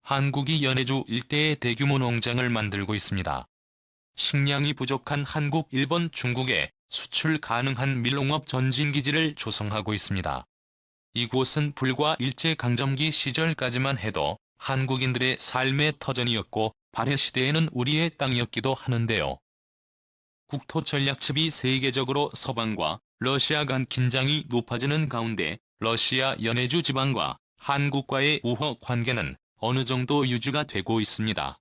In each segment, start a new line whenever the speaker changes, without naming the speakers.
한국이 연해주 일대에 대규모 농장을 만들고 있습니다. 식량이 부족한 한국, 일본, 중국에 수출 가능한 밀농업 전진기지를 조성하고 있습니다. 이곳은 불과 일제강점기 시절까지만 해도 한국인들의 삶의 터전이었고 발해시대에는 우리의 땅이었기도 하는데요. 국토 전략측이 세계적으로 서방과 러시아 간 긴장이 높아지는 가운데 러시아 연해주 지방과 한국과의 우호 관계는 어느 정도 유지가 되고 있습니다.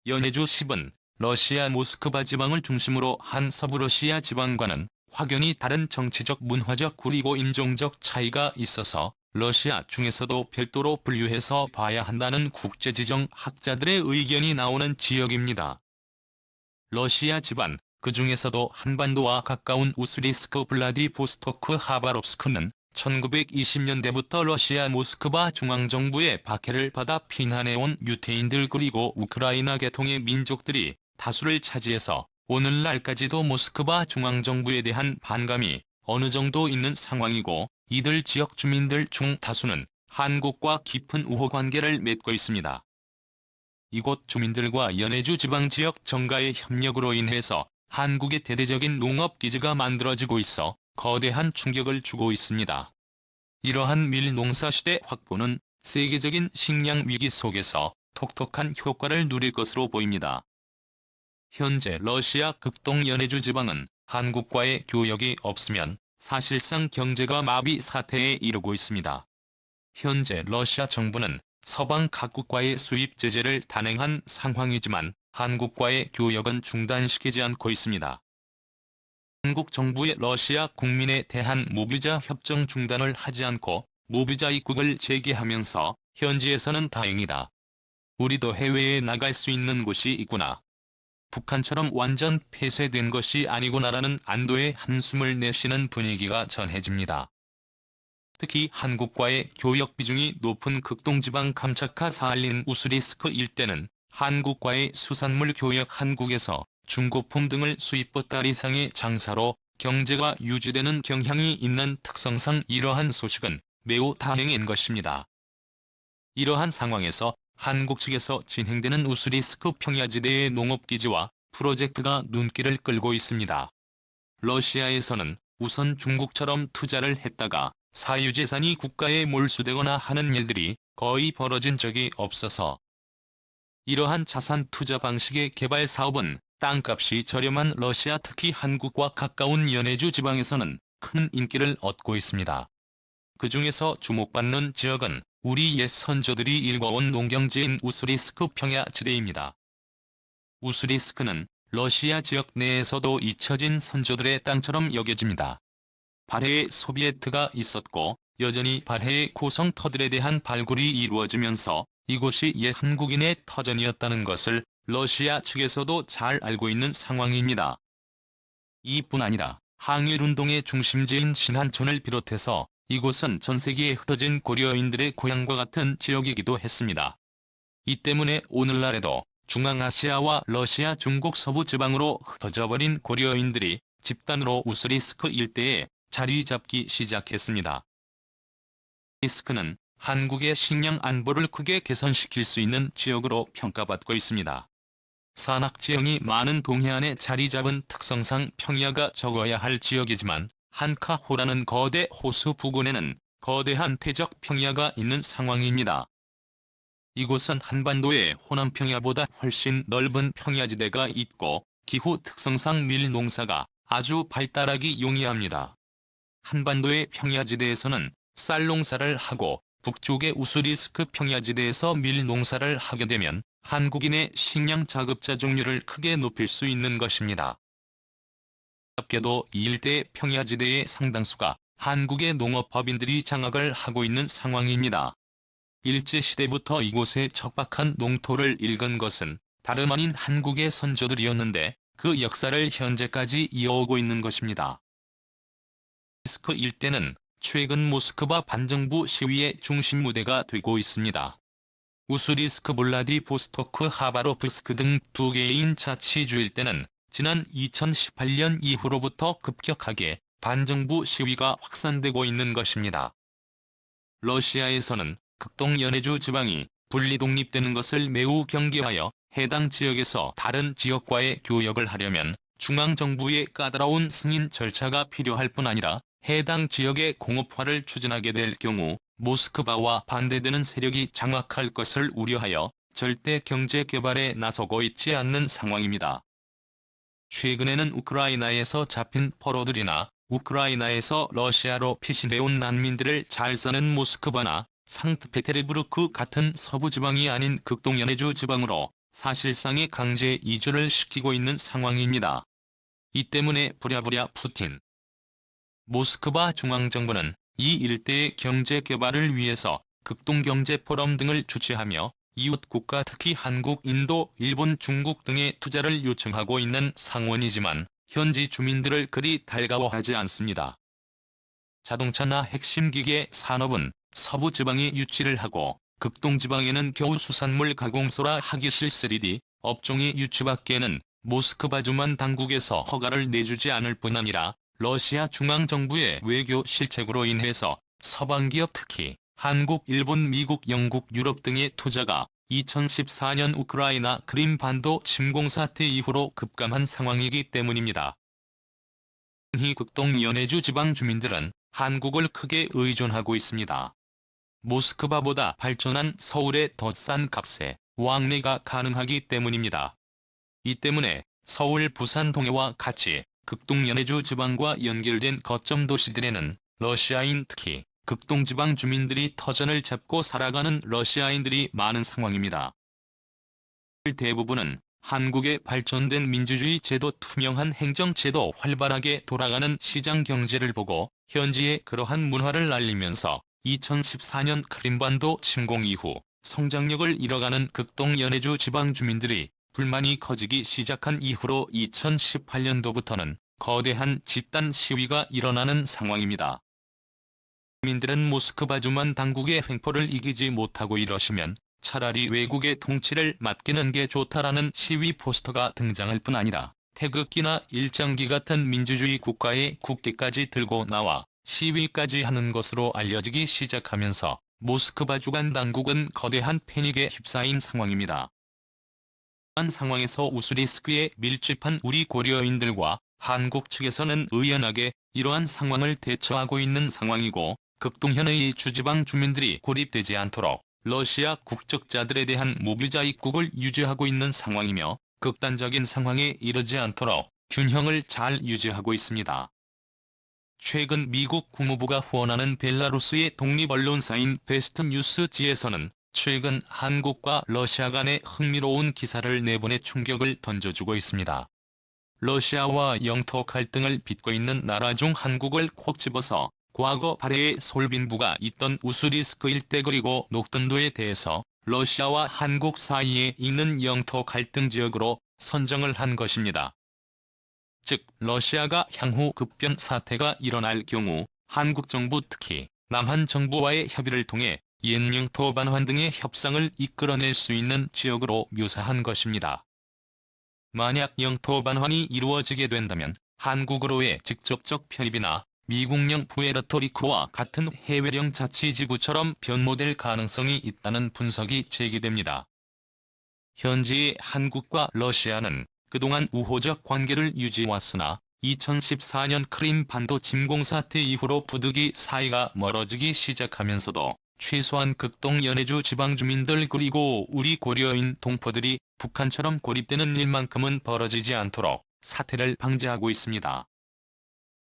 연해주 10은 러시아 모스크바 지방을 중심으로 한 서부러시아 지방과는 확연히 다른 정치적, 문화적 그리고 인종적 차이가 있어서 러시아 중에서도 별도로 분류해서 봐야 한다는 국제지정 학자들의 의견이 나오는 지역입니다. 러시아 지방, 그 중에서도 한반도와 가까운 우스리스크, 블라디보스토크, 하바롭스크는 1920년대부터 러시아 모스크바 중앙정부의 박해를 받아 피난해온 유태인들 그리고 우크라이나 계통의 민족들이 다수를 차지해서 오늘날까지도 모스크바 중앙정부에 대한 반감이 어느 정도 있는 상황이고, 이들 지역 주민들 중 다수는 한국과 깊은 우호 관계를 맺고 있습니다. 이곳 주민들과 연해주 지방 지역 정가의 협력으로 인해서 한국의 대대적인 농업기지가 만들어지고 있어 거대한 충격을 주고 있습니다. 이러한 밀농사 시대 확보는 세계적인 식량 위기 속에서 톡톡한 효과를 누릴 것으로 보입니다. 현재 러시아 극동 연해주 지방은 한국과의 교역이 없으면 사실상 경제가 마비 사태에 이르고 있습니다. 현재 러시아 정부는 서방 각국과의 수입 제재를 단행한 상황이지만 한국과의 교역은 중단시키지 않고 있습니다. 한국 정부의 러시아 국민에 대한 무비자 협정 중단을 하지 않고 무비자 입국을 재개하면서 현지에서는 다행이다, 우리도 해외에 나갈 수 있는 곳이 있구나, 북한처럼 완전 폐쇄된 것이 아니구나라는 안도의 한숨을 내쉬는 분위기가 전해집니다. 특히 한국과의 교역 비중이 높은 극동지방 감차카 사할린 우스리스크 일대는 한국과의 수산물 교역, 한국에서 중고품 등을 수입 달 이상의 장사로 경제가 유지되는 경향이 있는 특성상 이러한 소식은 매우 다행인 것입니다. 이러한 상황에서 한국 측에서 진행되는 우스리스크 평야지대의 농업기지와 프로젝트가 눈길을 끌고 있습니다. 러시아에서는 우선 중국처럼 투자를 했다가 사유재산이 국가에 몰수되거나 하는 일들이 거의 벌어진 적이 없어서 이러한 자산 투자 방식의 개발 사업은 땅값이 저렴한 러시아, 특히 한국과 가까운 연해주 지방에서는 큰 인기를 얻고 있습니다. 그 중에서 주목받는 지역은 우리 옛 선조들이 일궈온 농경지인 우스리스크 평야지대입니다. 우스리스크는 러시아 지역 내에서도 잊혀진 선조들의 땅처럼 여겨집니다. 발해에 소비에트가 있었고 여전히 발해의 고성터들에 대한 발굴이 이루어지면서 이곳이 옛 한국인의 터전이었다는 것을 러시아 측에서도 잘 알고 있는 상황입니다. 이뿐 아니라 항일운동의 중심지인 신한촌을 비롯해서 이곳은 전세기에 흩어진 고려인들의 고향과 같은 지역이기도 했습니다. 이 때문에 오늘날에도 중앙아시아와 러시아, 중국 서부 지방으로 흩어져 버린 고려인들이 집단으로 우스리스크 일대에 자리 잡기 시작했습니다. 우스리스크는 한국의 식량 안보를 크게 개선시킬 수 있는 지역으로 평가받고 있습니다. 산악지형이 많은 동해안에 자리 잡은 특성상 평야가 적어야 할 지역이지만 한카호라는 거대 호수 부근에는 거대한 태적 평야가 있는 상황입니다. 이곳은 한반도의 호남 평야보다 훨씬 넓은 평야지대가 있고 기후 특성상 밀농사가 아주 발달하기 용이합니다. 한반도의 평야지대에서는 쌀농사를 하고 북쪽의 우스리스크 평야지대에서 밀농사를 하게 되면 한국인의 식량 자급자 종류를 크게 높일 수 있는 것입니다. 놀랍게도 이 일대 평야지대의 상당수가 한국의 농업법인들이 장악을 하고 있는 상황입니다. 일제시대부터 이곳에 척박한 농토를 일군 것은 다름 아닌 한국의 선조들이었는데 그 역사를 현재까지 이어오고 있는 것입니다. 우스리스크 일대는 최근 모스크바 반정부 시위의 중심 무대가 되고 있습니다. 우스리스크, 블라디보스토크, 하바롭스크 등 두 개인 자치주 일대는 지난 2018년 이후로부터 급격하게 반정부 시위가 확산되고 있는 것입니다. 러시아에서는 극동 연해주 지방이 분리 독립되는 것을 매우 경계하여 해당 지역에서 다른 지역과의 교역을 하려면 중앙정부의 까다로운 승인 절차가 필요할 뿐 아니라 해당 지역의 공업화를 추진하게 될 경우 모스크바와 반대되는 세력이 장악할 것을 우려하여 절대 경제 개발에 나서고 있지 않는 상황입니다. 최근에는 우크라이나에서 잡힌 포로들이나 우크라이나에서 러시아로 피신해온 난민들을 잘 써는 모스크바나 상트페테르부르크 같은 서부 지방이 아닌 극동연해주 지방으로 사실상의 강제 이주를 시키고 있는 상황입니다. 이 때문에 부랴부랴 푸틴 모스크바 중앙정부는 이 일대의 경제 개발을 위해서 극동경제포럼 등을 주최하며 이웃 국가 특히 한국, 인도, 일본, 중국 등의 투자를 요청하고 있는 상원이지만 현지 주민들을 그리 달가워하지 않습니다. 자동차나 핵심 기계 산업은 서부 지방에 유치를 하고 극동 지방에는 겨우 수산물 가공소라 하기실 3D 업종의 유치밖에는 모스크바주만 당국에서 허가를 내주지 않을 뿐 아니라 러시아 중앙정부의 외교 실책으로 인해서 서방 기업 특히 한국, 일본, 미국, 영국, 유럽 등의 투자가 2014년 우크라이나 크림반도 침공 사태 이후로 급감한 상황이기 때문입니다. 이 극동 연해주 지방 주민들은 한국을 크게 의존하고 있습니다. 모스크바보다 발전한 서울에 더 싼 값에 왕래가 가능하기 때문입니다. 이 때문에 서울, 부산, 동해와 같이 극동 연해주 지방과 연결된 거점 도시들에는 러시아인 특히 극동지방 주민들이 터전을 잡고 살아가는 러시아인들이 많은 상황입니다. 대부분은 한국의 발전된 민주주의 제도, 투명한 행정제도, 활발하게 돌아가는 시장 경제를 보고 현지에 그러한 문화를 알리면서 2014년 크림반도 침공 이후 성장력을 잃어가는 극동 연해주 지방 주민들이 불만이 커지기 시작한 이후로 2018년도부터는 거대한 집단 시위가 일어나는 상황입니다. 국민들은 모스크바주만 당국의 횡포를 이기지 못하고 이러시면 차라리 외국의 통치를 맡기는 게 좋다라는 시위 포스터가 등장할 뿐 아니라 태극기나 일장기 같은 민주주의 국가의 국기까지 들고 나와 시위까지 하는 것으로 알려지기 시작하면서 모스크바 주간 당국은 거대한 패닉에 휩싸인 상황입니다. 이러한 상황에서 우스리스크에 밀집한 우리 고려인들과 한국 측에서는 의연하게 이러한 상황을 대처하고 있는 상황이고 극동현의 주지방 주민들이 고립되지 않도록 러시아 국적자들에 대한 무비자 입국을 유지하고 있는 상황이며 극단적인 상황에 이르지 않도록 균형을 잘 유지하고 있습니다. 최근 미국 국무부가 후원하는 벨라루스의 독립언론사인 베스트뉴스지에서는 최근 한국과 러시아 간의 흥미로운 기사를 내보내 충격을 던져주고 있습니다. 러시아와 영토 갈등을 빚고 있는 나라 중 한국을 콕 집어서 과거 발해의 솔빈부가 있던 우스리스크 일대 그리고 녹던도에 대해서 러시아와 한국 사이에 있는 영토 갈등 지역으로 선정을 한 것입니다. 즉, 러시아가 향후 급변 사태가 일어날 경우 한국 정부 특히 남한 정부와의 협의를 통해 옛 영토 반환 등의 협상을 이끌어낼 수 있는 지역으로 묘사한 것입니다. 만약 영토 반환이 이루어지게 된다면 한국으로의 직접적 편입이나 미국령 푸에르토리코와 같은 해외령 자치지구처럼 변모될 가능성이 있다는 분석이 제기됩니다. 현재의 한국과 러시아는 그동안 우호적 관계를 유지해왔으나 2014년 크림반도 침공 사태 이후로 부득이 사이가 멀어지기 시작하면서도 최소한 극동 연해주 지방 주민들 그리고 우리 고려인 동포들이 북한처럼 고립되는 일만큼은 벌어지지 않도록 사태를 방지하고 있습니다.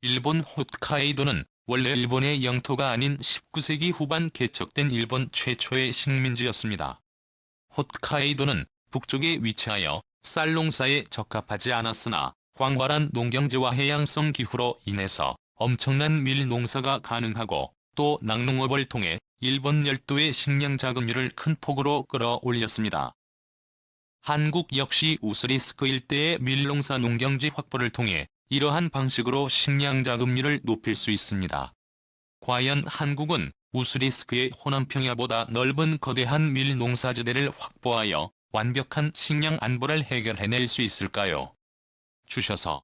일본 홋카이도는 원래 일본의 영토가 아닌 19세기 후반 개척된 일본 최초의 식민지였습니다. 홋카이도는 북쪽에 위치하여 쌀 농사에 적합하지 않았으나 광활한 농경지와 해양성 기후로 인해서 엄청난 밀 농사가 가능하고 또 낙농업을 통해 일본 열도의 식량 자급률을 큰 폭으로 끌어올렸습니다. 한국 역시 우스리스크 일대의 밀농사 농경지 확보를 통해 이러한 방식으로 식량 자급률을 높일 수 있습니다. 과연 한국은 우스리스크의 호남평야보다 넓은 거대한 밀농사지대를 확보하여 완벽한 식량 안보를 해결해낼 수 있을까요? 주셔서